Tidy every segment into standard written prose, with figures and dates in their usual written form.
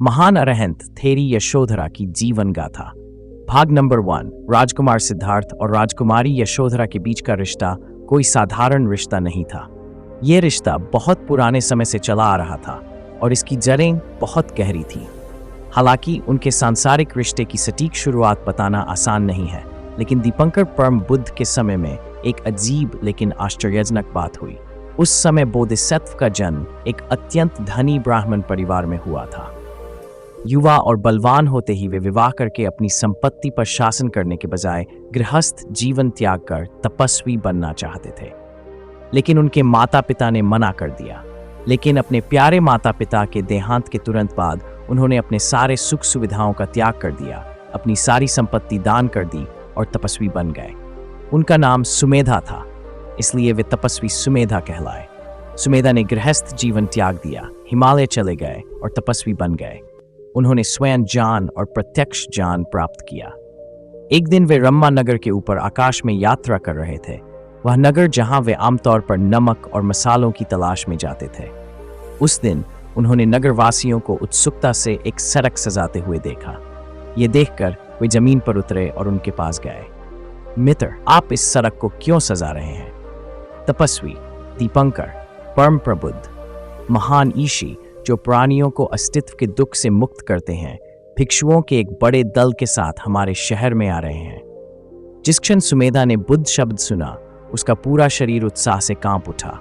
महान अरहंत थेरी यशोधरा की जीवन गाथा। भाग नंबर 1। राजकुमार सिद्धार्थ और राजकुमारी यशोधरा के बीच का रिश्ता कोई साधारण रिश्ता नहीं था। यह रिश्ता बहुत पुराने समय से चला आ रहा था और इसकी जड़ें बहुत गहरी थी। हालांकि उनके सांसारिक रिश्ते की सटीक शुरुआत बताना आसान नहीं है, लेकिन दीपंकर परम बुद्ध के समय में एक अजीब लेकिन आश्चर्यजनक बात हुई। उस समय बोधिसत्व का जन्म एक अत्यंत धनी ब्राह्मण परिवार में हुआ था। युवा और बलवान होते ही वे विवाह करके अपनी संपत्ति पर शासन करने के बजाय गृहस्थ जीवन त्याग कर तपस्वी बनना चाहते थे, लेकिन उनके माता पिता ने मना कर दिया। लेकिन अपने प्यारे माता पिता के देहांत के तुरंत बाद उन्होंने अपने सारे सुख सुविधाओं का त्याग कर दिया, अपनी सारी संपत्ति दान कर दी और तपस्वी बन गए। उनका नाम सुमेधा था, इसलिए वे तपस्वी सुमेधा कहलाए। सुमेधा ने गृहस्थ जीवन त्याग दिया, हिमालय चले गए और तपस्वी बन गए। उन्होंने स्वयं ज्ञान और प्रत्यक्ष ज्ञान प्राप्त किया। एक दिन वे रम्मा नगर के ऊपर आकाश में यात्रा कर रहे थे, वह नगर जहां वे आमतौर पर नमक और मसालों की तलाश में जाते थे। उस दिन उन्होंने नगरवासियों को उत्सुकता से एक सड़क सजाते हुए देखा। ये देखकर वे जमीन पर उतरे और उनके पास गए। मित्र, आप इस सड़क को क्यों सजा रहे हैं? तपस्वी, दीपंकर, परम प्रबुद्ध, महान ईशी जो प्राणियों को अस्तित्व के दुख से मुक्त करते हैं, भिक्षुओं के एक बड़े दल के साथ हमारे शहर में आ रहे हैं। जिस क्षण सुमेधा ने बुद्ध शब्द सुना, उसका पूरा शरीर उत्साह से कांप उठा।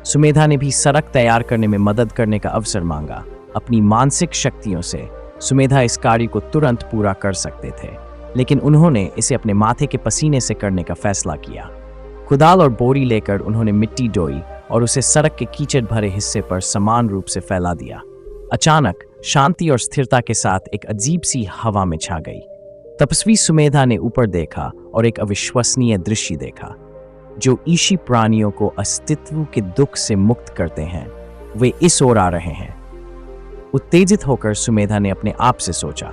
सुमेधा ने भी सड़क तैयार करने में मदद करने का अवसर मांगा। अपनी मानसिक शक्तियों से सुमेधा इस कार्य को तुरंत पूरा कर सकते थे, लेकिन उन्होंने इसे अपने माथे के पसीने से करने का फैसला किया। कुदाल और बोरी लेकर उन्होंने मिट्टी ढोई और उसे सड़क के कीचड़ भरे हिस्से पर समान रूप से फैला दिया। अचानक शांति और स्थिरता के साथ एक अजीब सी हवा में छा गई। तपस्वी सुमेधा ने ऊपर देखा और एक अविश्वसनीय दृश्य देखा। जो ईशी प्राणियों को अस्तित्व के दुख से मुक्त करते हैं, वे इस ओर आ रहे हैं। उत्तेजित होकर सुमेधा ने अपने आप से सोचा,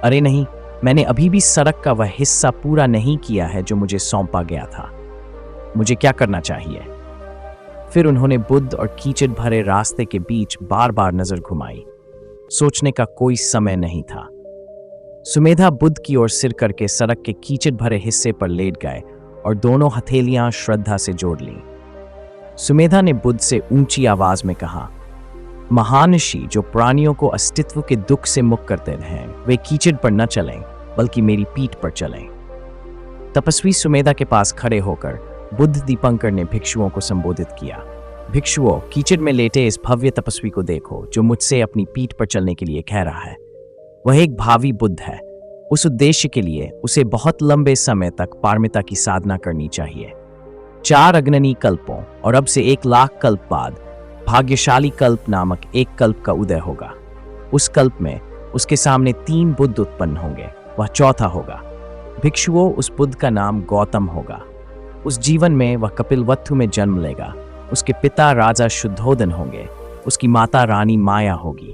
अरे नहीं, मैंने अभी भी सड़क का वह हिस्सा पूरा नहीं किया है जो मुझे सौंपा गया था। मुझे क्या करना चाहिए? फिर उन्होंने बुद्ध और कीचड़ भरे रास्ते के बीच बार बार नजर घुमाई। सोचने का कोई समय नहीं था। सुमेधा बुद्ध की ओर सिर करके सड़क के कीचड़ भरे हिस्से पर लेट गए और दोनों हथेलियां श्रद्धा से जोड़ लीं। सुमेधा ने बुद्ध से ऊंची आवाज में कहा, महान ऋषि जो प्राणियों को अस्तित्व के दुख से मुक्त करते हैं, वे कीचड़ पर न चलें बल्कि मेरी पीठ पर चलें। तपस्वी सुमेधा के पास खड़े होकर बुद्ध दीपंकर ने भिक्षुओं को संबोधित किया। भिक्षुओं, कीचड़ में लेटे इस भव्य तपस्वी को देखो जो मुझसे अपनी पीठ पर चलने के लिए कह रहा है। वह एक भावी बुद्ध है। उस उद्देश्य के लिए उसे बहुत लंबे समय तक पारमिता की साधना करनी चाहिए। 4 अग्ननी कल्पों और अब से 1 लाख कल्प बाद भाग्यशाली कल्प नामक एक कल्प का उदय होगा। उस कल्प में उसके सामने 3 बुद्ध उत्पन्न होंगे, वह चौथा होगा। भिक्षुओं, उस बुद्ध का नाम गौतम होगा। उस जीवन में वह कपिलवस्तु में जन्म लेगा। उसके पिता राजा शुद्धोदन होंगे, उसकी माता रानी माया होगी।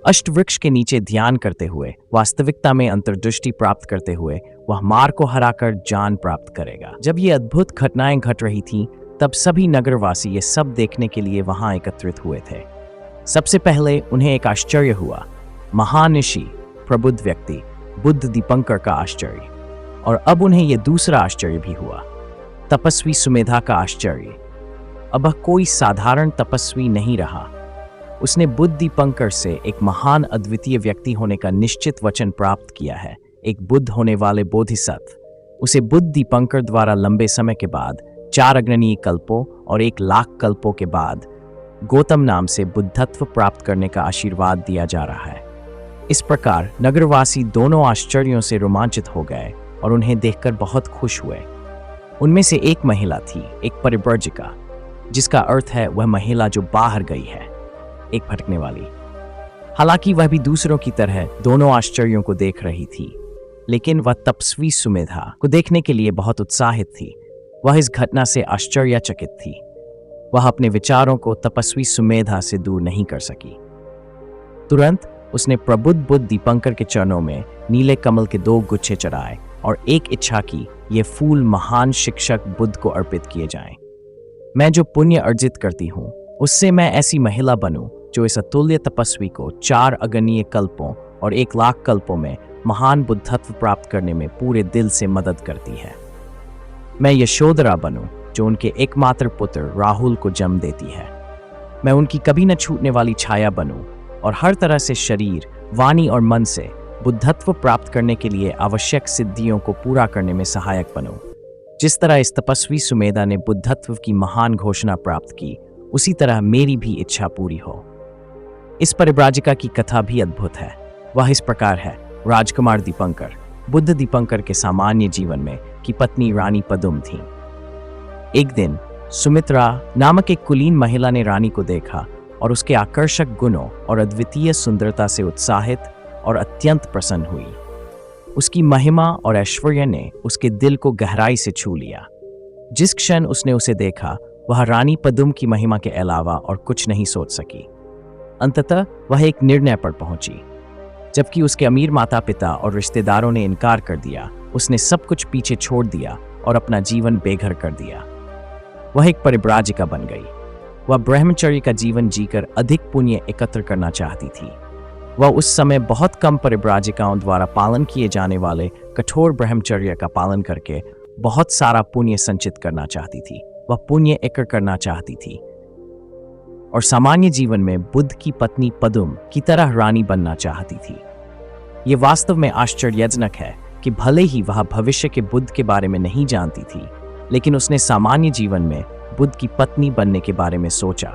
अष्टवृक्ष के नीचे ध्यान करते हुए, वास्तविकता में अंतर्दृष्टि प्राप्त करते हुए वह मार को हराकर जान प्राप्त करेगा। जब ये अद्भुत घटनाएं घट रही थीं, तब सभी नगरवासी ये सब देखने के लिए वहां एकत्रित हुए थे। सबसे पहले उन्हें एक आश्चर्य हुआ, महान ऋषि, प्रबुद्ध व्यक्ति बुद्ध दीपंकर का आश्चर्य। और अब उन्हें यह दूसरा आश्चर्य भी हुआ, तपस्वी सुमेधा का आश्चर्य। अब वह कोई साधारण तपस्वी नहीं रहा। उसने बुद्ध दीपंकर से एक महान अद्वितीय व्यक्ति होने का निश्चित वचन प्राप्त किया है, एक बुद्ध होने वाले बोधिसत्व। उसे बुद्ध दीपंकर द्वारा लंबे समय के बाद 4 अग्रणीय कल्पों और 1 लाख कल्पों के बाद गौतम नाम से बुद्धत्व प्राप्त करने का आशीर्वाद दिया जा रहा है। इस प्रकार नगरवासी दोनों आश्चर्यों से रोमांचित हो गए और उन्हें देखकर बहुत खुश हुए। उनमें से एक महिला थी, एक परिव्राजिका, जिसका अर्थ है वह महिला जो बाहर गई है, एक भटकने वाली। हालांकि वह भी दूसरों की तरह दोनों आश्चर्यों को देख रही थी, लेकिन वह तपस्वी सुमेधा को देखने के लिए बहुत उत्साहित थी। वह इस घटना से आश्चर्यचकित थी। वह अपने विचारों को तपस्वी सुमेधा से दूर नहीं कर सकी। तुरंत उसने प्रबुद्ध बुद्ध दीपंकर के चरणों में नीले कमल के 2 गुच्छे चढ़ाए और एक इच्छा की, ये फूल महान शिक्षक बुद्ध को अर्पित किए जाएं। मैं जो पुण्य अर्जित करती हूँ, उससे मैं ऐसी महिला बनूं जो इस अतुल्य तपस्वी को 4 अगणिय कल्पों और 1 लाख कल्पों में महान बुद्धत्व प्राप्त करने में पूरे दिल से मदद करती है। मैं यशोधरा बनूं, जो उनके एकमात्र पुत्र राहुल को जन्म देती है। मैं उनकी कभी न छूटने वाली छाया बनूं और हर तरह से शरीर, वाणी और मन से बुद्धत्व प्राप्त करने के लिए आवश्यक सिद्धियों को पूरा करने में सहायक बनूं। जिस तरह इस तपस्वी सुमेधा ने बुद्धत्व की महान घोषणा प्राप्त की, उसी तरह मेरी भी इच्छा पूरी हो। इस परिव्राजिका की कथा भी अद्भुत है। वह इस प्रकार है। राजकुमार दीपंकर, बुद्ध दीपंकर के सामान्य जीवन में की पत्नी रानी पदुम थी। एक दिन सुमित्रा नामक एक कुलीन महिला ने रानी को देखा और उसके आकर्षक गुणों और अद्वितीय सुंदरता से उत्साहित और अत्यंत प्रसन्न हुई। उसकी महिमा और ऐश्वर्य ने उसके दिल को गहराई से छू लिया। जिस क्षण उसने उसे देखा, वह रानी पदुम की महिमा के अलावा और कुछ नहीं सोच सकी। अंततः वह एक निर्णय पर पहुंची। जबकि उसके अमीर माता पिता और रिश्तेदारों ने इनकार कर दिया, उसने सब कुछ पीछे छोड़ दिया और अपना जीवन बेघर कर दिया। वह एक परिव्राजिका बन गई। वह ब्रह्मचर्य का जीवन जीकर अधिक पुण्य एकत्र करना चाहती थी। वह उस समय बहुत कम परिव्राजिकाओं द्वारा पालन किए जाने वाले कठोर ब्रह्मचर्य का पालन करके बहुत सारा पुण्य संचित करना चाहती थी। वह पुण्य एकत्र करना चाहती थी और सामान्य जीवन में बुद्ध की पत्नी पदुम की तरह रानी बनना चाहती थी। ये वास्तव में आश्चर्यजनक है कि भले ही वह भविष्य के बुद्ध के बारे में नहीं जानती थी, लेकिन उसने सामान्य जीवन में बुद्ध की पत्नी बनने के बारे में सोचा।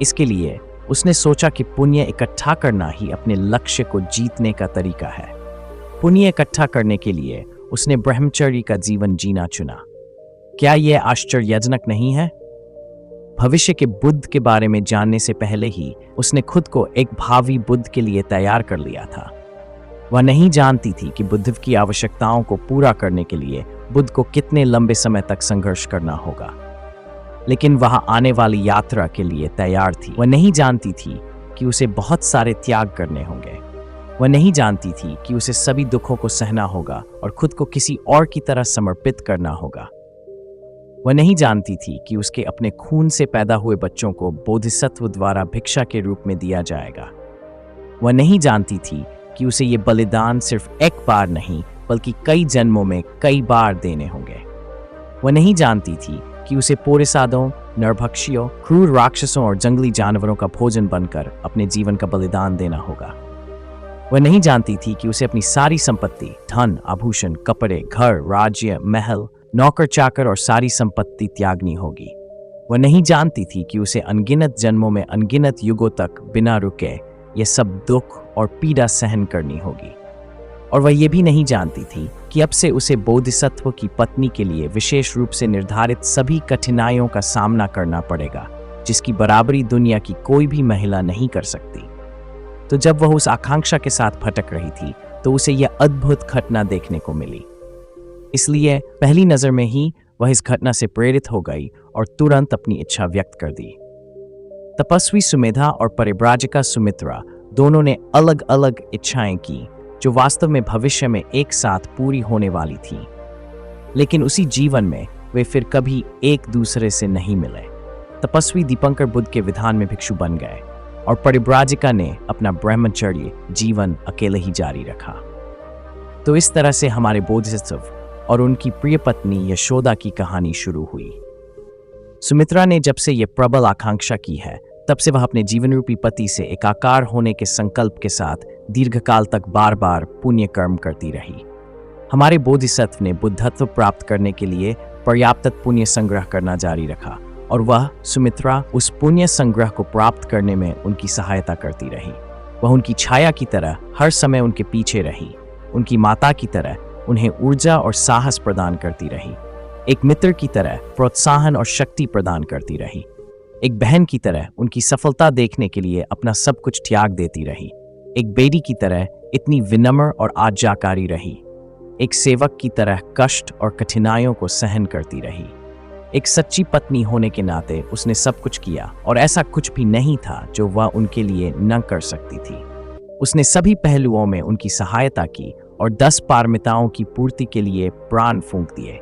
इसके लिए उसने सोचा कि पुण्य इकट्ठा करना ही अपने लक्ष्य को जीतने का तरीका है। पुण्य इकट्ठा करने के लिए उसने ब्रह्मचर्य का जीवन जीना चुना। क्या यह आश्चर्यजनक नहीं है? भविष्य के बुद्ध के बारे में जानने से पहले ही उसने खुद को एक भावी बुद्ध के लिए तैयार कर लिया था। वह नहीं जानती थी कि बुद्ध की आवश्यकताओं को पूरा करने के लिए बुद्ध को कितने लंबे समय तक संघर्ष करना होगा, लेकिन वह आने वाली यात्रा के लिए तैयार थी। वह नहीं जानती थी कि उसे बहुत सारे त्याग करने होंगे। वह नहीं जानती थी कि उसे सभी दुखों को सहना होगा और खुद को किसी और की तरह समर्पित करना होगा। वह नहीं जानती थी कि उसके अपने खून से पैदा हुए बच्चों को बोधिसत्व द्वारा भिक्षा के रूप में दिया जाएगा। वह नहीं जानती थी कि उसे ये बलिदान सिर्फ एक बार नहीं बल्कि कई जन्मों में कई बार देने होंगे। वह नहीं जानती थी कि उसे पोरिसादों, नरभक्षियों, क्रूर राक्षसों और जंगली जानवरों का भोजन बनकर अपने जीवन का बलिदान देना होगा। वह नहीं जानती थी कि उसे अपनी सारी संपत्ति, धन, आभूषण, कपड़े, घर, राज्य, महल, नौकर चाकर और सारी संपत्ति त्यागनी होगी। वह नहीं जानती थी कि उसे अनगिनत जन्मों में अनगिनत युगों तक बिना रुके ये सब दुख और पीड़ा सहन करनी होगी। और वह ये भी नहीं जानती थी कि अब से उसे बोधिसत्व की पत्नी के लिए विशेष रूप से निर्धारित सभी कठिनाइयों का सामना करना पड़ेगा, जिसकी बराबरी दुनिया की कोई भी महिला नहीं कर सकती। तो जब वह उस आकांक्षा के साथ भटक रही थी, तो उसे यह अद्भुत घटना देखने को मिली। इसलिए पहली नजर में ही वह इस घटना से प्रेरित हो गई और तुरंत अपनी इच्छा व्यक्त कर दी। तपस्वी सुमेधा और परिव्राजिका सुमित्रा दोनों ने अलग अलग इच्छाएं की, जो वास्तव में भविष्य में एक साथ पूरी होने वाली थी। लेकिन उसी जीवन में वे फिर कभी एक दूसरे से नहीं मिले। तपस्वी दीपंकर बुद्ध के विधान में भिक्षु बन गए और परिव्राजिका ने अपना ब्रह्मचर्य जीवन अकेले ही जारी रखा। तो इस तरह से हमारे बोधिसत्व और उनकी प्रिय पत्नी यशोदा की कहानी शुरू हुई। सुमित्रा ने जब से यह प्रबल आकांक्षा की है, तब से वह अपने जीवन रूपी पति से एकाकार होने के संकल्प के साथ दीर्घकाल तक बार बार पुण्य कर्म करती रही। हमारे बोधिसत्व ने बुद्धत्व प्राप्त करने के लिए पर्याप्त पुण्य संग्रह करना जारी रखा और वह सुमित्रा उस पुण्य संग्रह को प्राप्त करने में उनकी सहायता करती रही। वह उनकी छाया की तरह हर समय उनके पीछे रही, उनकी माता की तरह उन्हें ऊर्जा और साहस प्रदान करती रही, एक मित्र की तरह प्रोत्साहन और शक्ति प्रदान करती रही, एक बहन की तरह उनकी सफलता देखने के लिए अपना सब कुछ त्याग देती रही, एक बेटी की तरह इतनी विनम्र और आज्ञाकारी रही, एक सेवक की तरह कष्ट और कठिनाइयों को सहन करती रही। एक सच्ची पत्नी होने के नाते उसने सब कुछ किया और ऐसा कुछ भी नहीं था जो वह उनके लिए न कर सकती थी। उसने सभी पहलुओं में उनकी सहायता की और 10 पारमिताओं की पूर्ति के लिए प्राण फूंक दिए।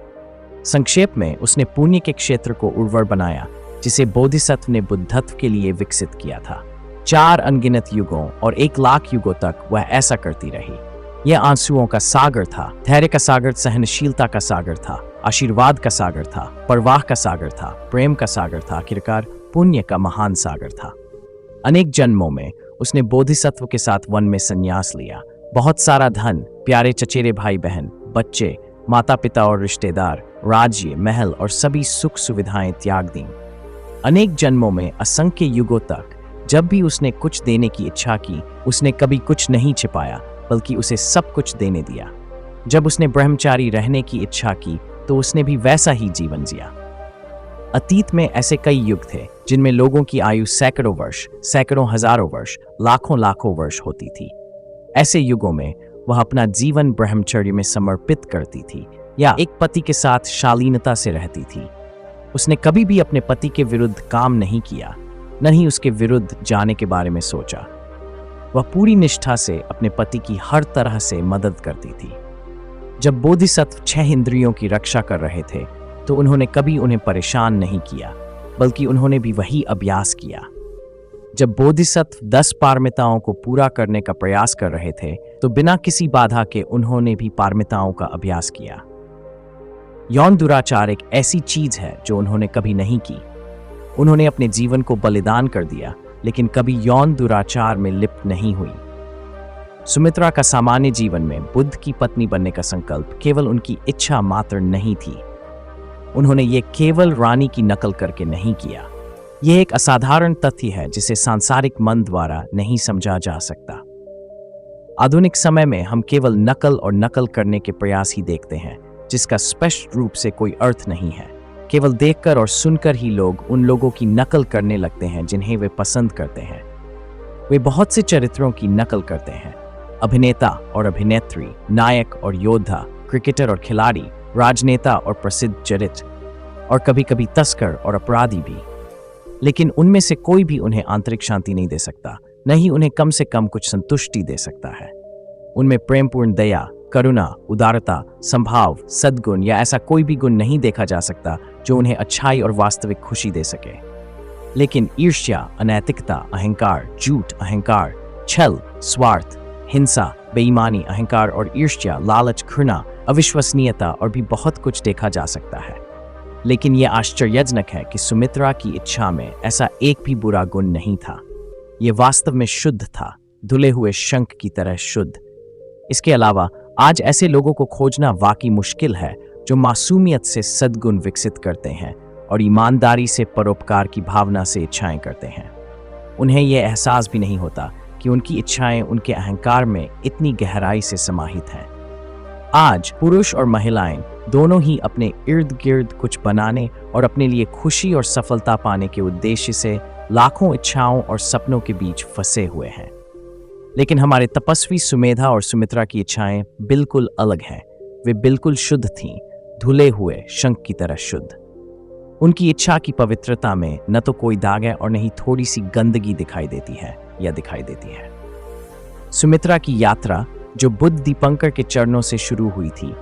संक्षेप में उसने पुण्य के क्षेत्र को उर्वर बनाया, जिसे बोधिसत्व ने बुद्धत्व के लिए विकसित किया था। 4 अनगिनत युगों और 1 लाख युगों तक वह ऐसा करती रही। यह आंसुओं का सागर था, धैर्य का सागर, सहनशीलता का सागर था, आशीर्वाद का सागर था, परवाह का सागर था, प्रेम का सागर था, आखिरकार पुण्य का महान सागर था। अनेक जन्मों में उसने बोधिसत्व के साथ वन में संन्यास लिया। बहुत सारा धन, प्यारे चचेरे भाई बहन, बच्चे, माता पिता और रिश्तेदार, राज्य, महल और सभी सुख सुविधाएं त्याग दी। अनेक जन्मों में, असंख्य युगों तक जब भी उसने कुछ देने की इच्छा की, उसने कभी कुछ नहीं छिपाया, बल्कि उसे सब कुछ देने दिया। जब उसने ब्रह्मचारी रहने की इच्छा की तो उसने भी वैसा ही जीवन जिया। अतीत में ऐसे कई युग थे जिनमें लोगों की आयु सैकड़ों वर्ष, सैकड़ों हजारों वर्ष, लाखों लाखों वर्ष होती थी। ऐसे युगों में वह अपना जीवन ब्रह्मचर्य में समर्पित करती थी या एक पति के साथ शालीनता से रहती थी। उसने कभी भी अपने पति के विरुद्ध काम नहीं किया, न ही उसके विरुद्ध जाने के बारे में सोचा। वह पूरी निष्ठा से अपने पति की हर तरह से मदद करती थी। जब बोधिसत्व 6 इंद्रियों की रक्षा कर रहे थे तो उन्होंने कभी उन्हें परेशान नहीं किया, बल्कि उन्होंने भी वही अभ्यास किया। जब बोधिसत्व 10 पारमिताओं को पूरा करने का प्रयास कर रहे थे तो बिना किसी बाधा के उन्होंने भी पारमिताओं का अभ्यास किया। यौन दुराचार एक ऐसी चीज है जो उन्होंने कभी नहीं की। उन्होंने अपने जीवन को बलिदान कर दिया, लेकिन कभी यौन दुराचार में लिप्त नहीं हुई। सुमित्रा का सामान्य जीवन में बुद्ध की पत्नी बनने का संकल्प केवल उनकी इच्छा मात्र नहीं थी। उन्होंने ये केवल रानी की नकल करके नहीं किया। यह एक असाधारण तथ्य है जिसे सांसारिक मन द्वारा नहीं समझा जा सकता। आधुनिक समय में हम केवल नकल और नकल करने के प्रयास ही देखते हैं, जिसका स्पष्ट रूप से कोई अर्थ नहीं है। केवल देखकर और सुनकर ही लोग उन लोगों की नकल करने लगते हैं जिन्हें वे पसंद करते हैं। वे बहुत से चरित्रों की नकल करते हैं, अभिनेता और अभिनेत्री, नायक और योद्धा, क्रिकेटर और खिलाड़ी, राजनेता और प्रसिद्ध चरित्र, और कभी कभी तस्कर और अपराधी भी। लेकिन उनमें से कोई भी उन्हें आंतरिक शांति नहीं दे सकता, न ही उन्हें कम से कम कुछ संतुष्टि दे सकता है। उनमें प्रेमपूर्ण दया, करुणा, उदारता, संभाव, सद्गुण या ऐसा कोई भी गुण नहीं देखा जा सकता जो उन्हें अच्छाई और वास्तविक खुशी दे सके। लेकिन ईर्ष्या, अनैतिकता, अहंकार, झूठ, अहंकार, छल, स्वार्थ, हिंसा, बेईमानी, अहंकार और ईर्ष्या, लालच, घृणा, अविश्वसनीयता और भी बहुत कुछ देखा जा सकता है। लेकिन यह आश्चर्यजनक है कि सुमित्रा की इच्छा में ऐसा एक भी बुरा गुण नहीं था। यह वास्तव में शुद्ध था, धुले हुए शंख की तरह शुद्ध। इसके अलावा आज ऐसे लोगों को खोजना वाकई मुश्किल है जो मासूमियत से सद्गुण विकसित करते हैं और ईमानदारी से परोपकार की भावना से इच्छाएं करते हैं। उन्हें यह एहसास भी नहीं होता कि उनकी इच्छाएं उनके अहंकार में इतनी गहराई से समाहित हैं। आज पुरुष और महिलाएं दोनों ही अपने इर्द गिर्द कुछ बनाने और अपने लिए खुशी और सफलता पाने के उद्देश्य से लाखों इच्छाओं और सपनों के बीच फंसे हुए हैं। लेकिन हमारे तपस्वी सुमेधा और सुमित्रा की इच्छाएं बिल्कुल अलग हैं। वे बिल्कुल शुद्ध थीं, धुले हुए शंख की तरह शुद्ध। उनकी इच्छा की पवित्रता में न तो कोई दाग है और न ही थोड़ी सी गंदगी दिखाई देती है। सुमित्रा की यात्रा जो बुद्ध दीपंकर के चरणों से शुरू हुई थी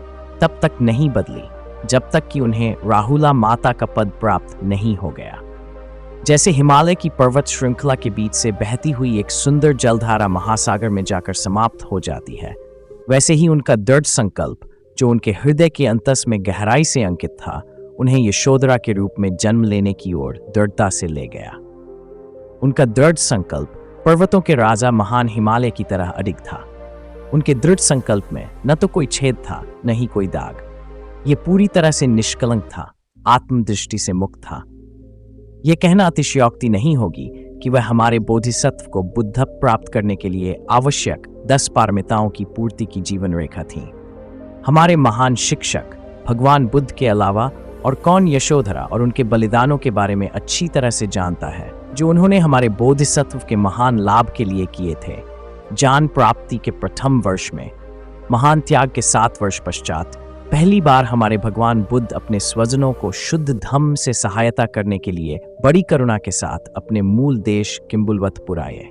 तब तक नहीं बदली जब तक कि उन्हें राहुला माता का पद प्राप्त नहीं हो गया। जैसे हिमालय की पर्वत श्रृंखला के बीच से बहती हुई एक सुंदर जलधारा महासागर में जाकर समाप्त हो जाती है, वैसे ही उनका दृढ़ संकल्प जो उनके हृदय के अंतस में गहराई से अंकित था, उन्हें यशोधरा के रूप में जन्म लेने की ओर दृढ़ता से ले गया। उनका दृढ़ संकल्प पर्वतों के राजा महान हिमालय की तरह अडिग था। उनके दृढ़ संकल्प में न तो कोई छेद था, न ही कोई दाग। ये पूरी तरह से निष्कलंक था, आत्मदृष्टि से मुक्त था। यह कहना अतिशयोक्ति नहीं होगी कि वह हमारे बोधिसत्व को बुद्धत्व प्राप्त करने के लिए आवश्यक 10 पारमिताओं की पूर्ति की जीवन रेखा थी। हमारे महान शिक्षक भगवान बुद्ध के अलावा और कौन यशोधरा और उनके बलिदानों के बारे में अच्छी तरह से जानता है, जो उन्होंने हमारे बोधिसत्व के महान लाभ के लिए किए थे। ज्ञान प्राप्ति के प्रथम वर्ष में, महान त्याग के 7 वर्ष पश्चात, पहली बार हमारे भगवान बुद्ध अपने स्वजनों को शुद्ध धम्म से सहायता करने के लिए बड़ी करुणा के साथ अपने मूल देश किम्बुलवतपुर आए।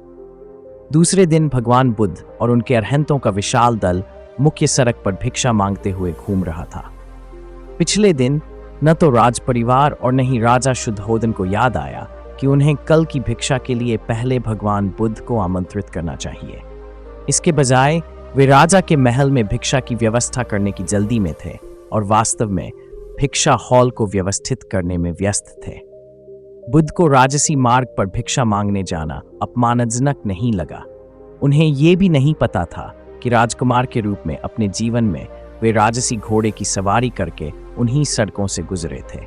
दूसरे दिन भगवान बुद्ध और उनके अरहंतों का विशाल दल मुख्य सड़क पर भिक्षा मांगते हुए घूम रहा था। पिछले दिन न तो राज परिवार और न ही राजा शुद्धोधन को याद आया कि उन्हें कल की भिक्षा के लिए पहले भगवान बुद्ध को आमंत्रित करना चाहिए। इसके बजाय वे राजा के महल में भिक्षा की व्यवस्था करने की जल्दी में थे और वास्तव में भिक्षा हॉल को व्यवस्थित करने में व्यस्त थे। बुद्ध को राजसी मार्ग पर भिक्षा मांगने जाना अपमानजनक नहीं लगा। उन्हें यह भी नहीं पता था कि राजकुमार के रूप में अपने जीवन में वे राजसी घोड़े की सवारी करके उन्हीं सड़कों से गुजरे थे।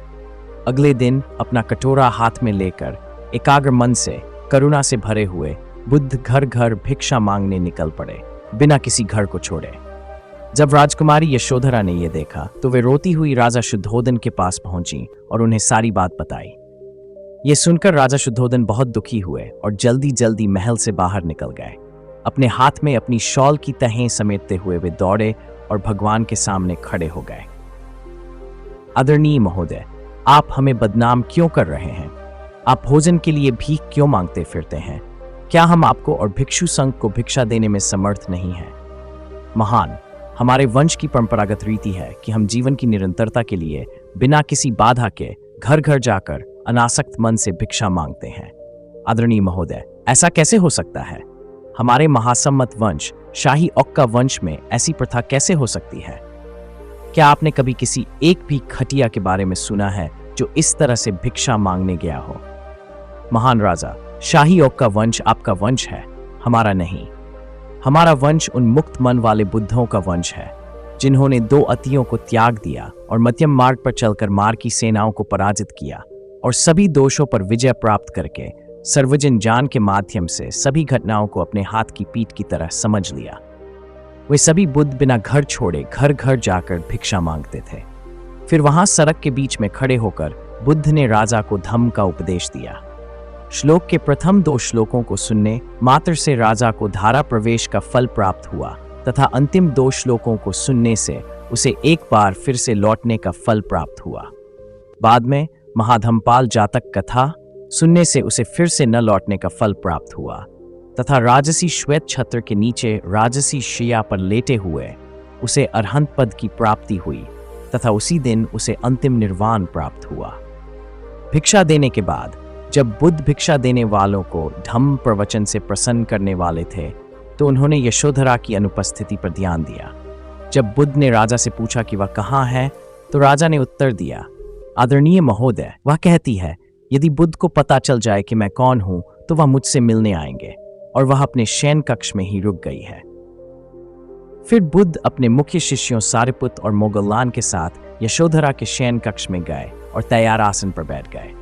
अगले दिन अपना कटोरा हाथ में लेकर एकाग्र मन से, करुणा से भरे हुए बुद्ध घर घर भिक्षा मांगने निकल पड़े, बिना किसी घर को छोड़े। जब राजकुमारी यशोधरा ने यह देखा तो वे रोती हुई राजा शुद्धोधन के पास पहुंची और उन्हें सारी बात बताई। ये सुनकर राजा शुद्धोधन बहुत दुखी हुए और जल्दी जल्दी महल से बाहर निकल गए। अपने हाथ में अपनी शॉल की तहें समेटते हुए वे दौड़े और भगवान के सामने खड़े हो गए। आदरणीय महोदय, आप हमें बदनाम क्यों कर रहे हैं? आप भोजन के लिए भीख क्यों मांगते फिरते हैं? क्या हम आपको और भिक्षु संघ को भिक्षा देने में समर्थ नहीं हैं? महान, हमारे वंश की परंपरागत रीति है कि हम जीवन की निरंतरता के लिए बिना किसी बाधा के घर घर जाकर अनासक्त मन से भिक्षा मांगते हैं। आदरणीय महोदय, ऐसा कैसे हो सकता है? हमारे महासम्मत वंश शाही ओक्का वंश में ऐसी प्रथा कैसे हो सकती है? क्या आपने कभी किसी एक भी खटिया के बारे में सुना है जो इस तरह से भिक्षा मांगने गया हो? महान राजा, शाही ओक्का वंश आपका वंश है, हमारा नहीं। हमारा वंश उन मुक्त मन वाले बुद्धों का वंश है जिन्होंने दो अतियों को त्याग दिया और मध्यम मार्ग पर चलकर मार की सेनाओं को पराजित किया और सभी दोषों पर विजय प्राप्त करके सर्वजन ज्ञान के माध्यम से सभी घटनाओं को अपने हाथ की पीठ की तरह समझ लिया। वे सभी बुद्ध बिना घर छोड़े घर घर जाकर भिक्षा मांगते थे। फिर वहां सड़क के बीच में खड़े होकर बुद्ध ने राजा को धम्म का उपदेश दिया। श्लोक के प्रथम 2 श्लोकों को सुनने मात्र से राजा को धारा प्रवेश का फल प्राप्त हुआ तथा अंतिम 2 श्लोकों को सुनने से उसे एक बार फिर से लौटने का फल प्राप्त हुआ। बाद में महाधम्पाल जातक कथा सुनने से उसे फिर से न लौटने का फल प्राप्त हुआ तथा राजसी श्वेत छत्र के नीचे राजसी शैया पर लेटे हुए उसे अरहंत पद की प्राप्ति हुई तथा उसी दिन उसे अंतिम निर्वाण प्राप्त हुआ। भिक्षा देने के बाद जब बुद्ध भिक्षा देने वालों को धम्म प्रवचन से प्रसन्न करने वाले थे तो उन्होंने यशोधरा की अनुपस्थिति पर ध्यान दिया। जब बुद्ध ने राजा से पूछा कि वह कहाँ है तो राजा ने उत्तर दिया, आदरणीय महोदय, वह कहती है यदि बुद्ध को पता चल जाए कि मैं कौन हूं तो वह मुझसे मिलने आएंगे, और वह अपने शयन कक्ष में ही रुक गई है। फिर बुद्ध अपने मुख्य शिष्यों सारिपुत्र और मोगल्लान के साथ यशोधरा के शयन कक्ष में गए और तैयार आसन पर बैठ गए।